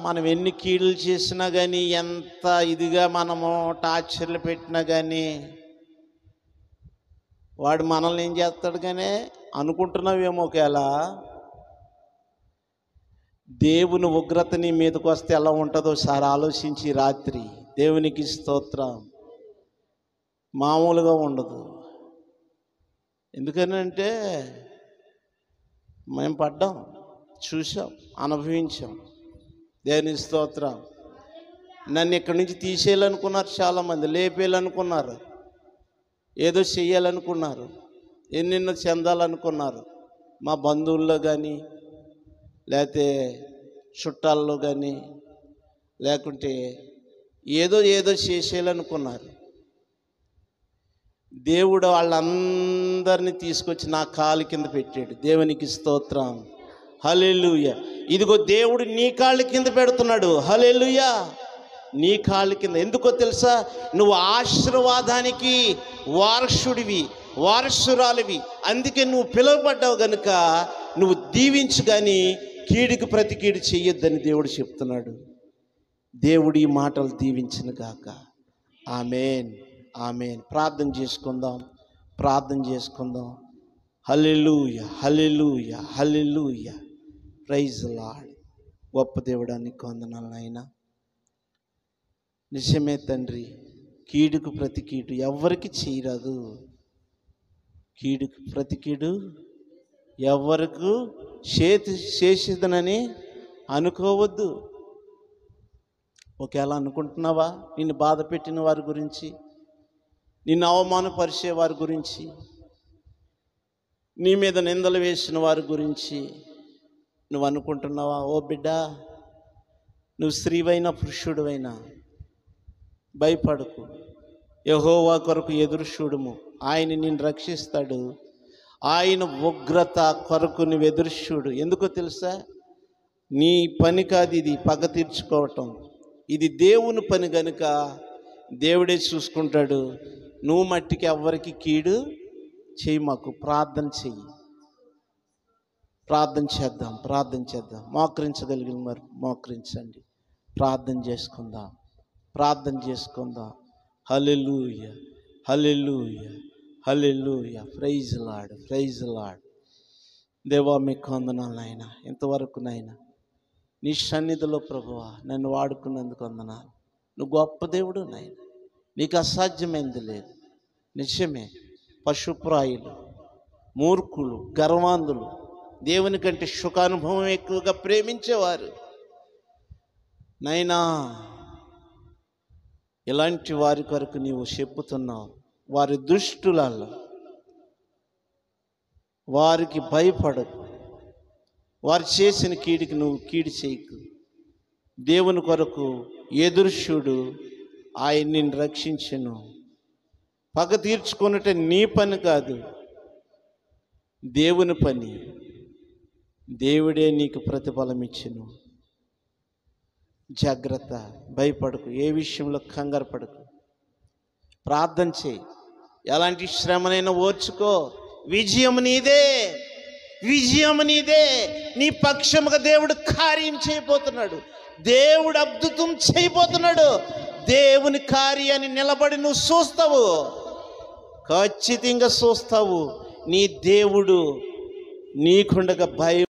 మనం ఎన్ని కీడులు చేసినా కానీ, ఎంత ఇదిగా మనము టార్చర్లు పెట్టినా కానీ, వాడు మనల్ని ఏం చేస్తాడు కానీ అనుకుంటున్నావేమో. ఒకవేళ దేవుని ఉగ్రత నీ మీదకి వస్తే ఎలా ఉంటుందో సార్ ఆలోచించి రాత్రి. దేవునికి స్తోత్రం. మామూలుగా ఉండదు. ఎందుకనంటే మేము పడ్డాం, చూసాం, అనుభవించాం. దేవునికి స్తోత్రం. నన్ను ఇక్కడి నుంచి తీసేయాలనుకున్నారు చాలామంది, లేపేయాలనుకున్నారు, ఏదో చెయ్యాలనుకున్నారు, ఎన్నెన్నో చెందాలనుకున్నారు. మా బంధువుల్లో కానీ, లేకపోతే చుట్టాల్లో కానీ, లేకుంటే ఏదో చేసేయాలనుకున్నారు. దేవుడు వాళ్ళందరినీ తీసుకొచ్చి నా కాలు కింద పెట్టాడు. దేవునికి స్తోత్రం. హల్లెలూయా. ఇదిగో దేవుడు నీ కాళ్ళ కింద పెడుతున్నాడు. హల్లెలూయా. నీ కాళ్ళ కింద. ఎందుకో తెలుసా? నువ్వు ఆశీర్వాదానికి వారసుడివి, వారసురాలివి. అందుకే నువ్వు పిలువబడ్డావు గనుక నువ్వు దీవించు, కానీ కీడుకి ప్రతి కీడు చెయ్యొద్దని దేవుడు చెప్తున్నాడు. దేవుడి ఈ మాటలు దీవించిన గాక. ఆమేన్, ఆమేన్. ప్రార్థన చేసుకుందాం. హల్లెలూయా, హల్లెలూయా, హల్లెలూయా. Praise lord. గొప్ప దేవుడానికి వందనాలు నాయనా. నిజమే తండ్రి, కీడుకు ప్రతి కీడు ఎవరికి చేయరాదు. కీడుకు ప్రతి కీడు ఎవరికి చేసేదనని అనుకోవద్దు. ఒకవేళ అనుకుంటున్నావా, నిన్ను బాధ పెట్టిన వారి గురించి, నిన్ను అవమానపరిచే వారి గురించి, నీ మీద నిందలు వేసిన వారి గురించి నువ్వు అనుకుంటున్నావా? ఓ బిడ్డ, నువ్వు స్త్రీవైనా పురుషుడివైనా భయపడకు. యెహోవా కొరకు ఎదురు చూడుము, ఆయన నిన్ను రక్షిస్తాడు. ఆయన ఉగ్రత కొరకు నువ్వు ఎదురు చూడు. ఎందుకో తెలుసా? నీ పని కాదు ఇది, పగ తీర్చుకోవటం. ఇది దేవుని పని గనుక దేవుడే చూసుకుంటాడు. నువ్వు మట్టికి ఎవ్వరికి కీడు చెయ్యి. మాకు ప్రార్థన చెయ్యి. ప్రార్థన చేద్దాం. మోకరించగలిగిన మరి మోకరించండి. ప్రార్థన చేసుకుందాం. హల్లెలూయా, హల్లెలూయా, హల్లెలూయా. Praise lord. దేవా మీకు వందనాలు నాయనా. ఇంతవరకు నాయనా నీ సన్నిధిలో ప్రభువా నన్ను వాడుకున్నందుకు వందనాలు. నువ్వు గొప్ప దేవుడు నాయన, నీకు అసాధ్యమైంది లేదు. నిజమే, పశుప్రాయులు, మూర్ఖులు, గర్వాంధులు దేవుని కంటే సుఖానుభవం ఎక్కువగా ప్రేమించేవారు నైనా, ఇలాంటి వారి కొరకు నీవు చెప్పుతున్నావు. వారి దుష్టులలో వారికి భయపడకు. వారు చేసిన కీడికి నువ్వు కీడు చేయకు. దేవుని కొరకు ఎదురుషుడు, ఆయన నిన్ను రక్షించును. పగ తీర్చుకున్నట్టే నీ పని కాదు, దేవుని పని. దేవుడే నీకు ప్రతిఫలం ఇచ్చును. జాగ్రత్త, భయపడకు, ఏ విషయంలో కంగారు పడకు. ప్రార్థన చేయి. ఎలాంటి శ్రమనైనా ఓర్చుకో. విజయం నీదే. నీ పక్షముగా దేవుడు కార్యం చేయబోతున్నాడు. దేవుడు అద్భుతం చేయబోతున్నాడు. దేవుని కార్యాన్ని నిలబడి నువ్వు చూస్తావు, ఖచ్చితంగా చూస్తావు. నీ దేవుడు నీకుండగా భయం